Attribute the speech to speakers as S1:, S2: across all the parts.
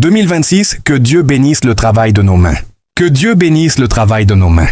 S1: 2026, que Dieu bénisse le travail de nos mains. Que Dieu bénisse le travail de nos mains.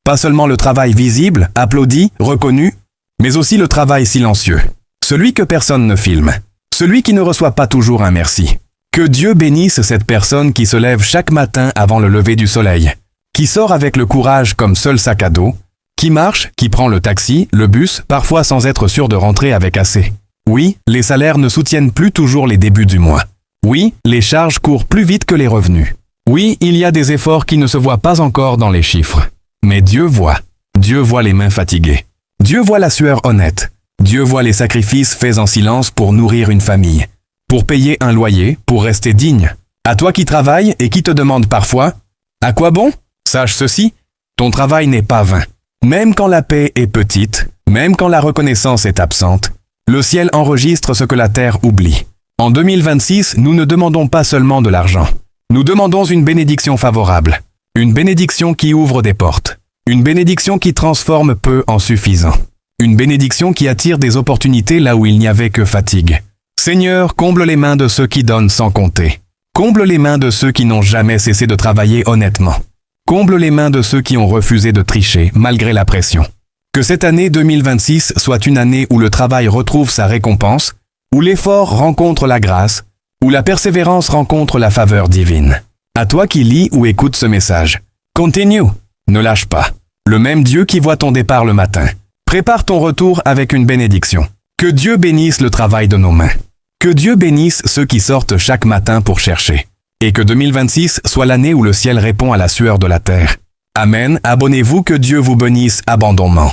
S1: Pas seulement le travail visible, applaudi, reconnu, mais aussi le travail silencieux. Celui que personne ne filme. Celui qui ne reçoit pas toujours un merci. Que Dieu bénisse cette personne qui se lève chaque matin avant le lever du soleil, qui sort avec le courage comme seul sac à dos, qui marche, qui prend le taxi, le bus, parfois sans être sûr de rentrer avec assez. Oui, les salaires ne soutiennent plus toujours les débuts du mois. Oui, les charges courent plus vite que les revenus. Oui, il y a des efforts qui ne se voient pas encore dans les chiffres. Mais Dieu voit. Dieu voit les mains fatiguées. Dieu voit la sueur honnête. Dieu voit les sacrifices faits en silence pour nourrir une famille, pour payer un loyer, pour rester digne. À toi qui travailles et qui te demande parfois « À quoi bon ?» Sache ceci, ton travail n'est pas vain. Même quand la paix est petite, même quand la reconnaissance est absente, le ciel enregistre ce que la terre oublie. En 2026, nous ne demandons pas seulement de l'argent. Nous demandons une bénédiction favorable. Une bénédiction qui ouvre des portes. Une bénédiction qui transforme peu en suffisant. Une bénédiction qui attire des opportunités là où il n'y avait que fatigue. Seigneur, comble les mains de ceux qui donnent sans compter. Comble les mains de ceux qui n'ont jamais cessé de travailler honnêtement. Comble les mains de ceux qui ont refusé de tricher malgré la pression. Que cette année 2026 soit une année où le travail retrouve sa récompense, où l'effort rencontre la grâce, où la persévérance rencontre la faveur divine. À toi qui lis ou écoutes ce message, continue, ne lâche pas. Le même Dieu qui voit ton départ le matin. Prépare ton retour avec une bénédiction. Que Dieu bénisse le travail de nos mains. Que Dieu bénisse ceux qui sortent chaque matin pour chercher. Et que 2026 soit l'année où le ciel répond à la sueur de la terre. Amen. Abonnez-vous, que Dieu vous bénisse abondamment.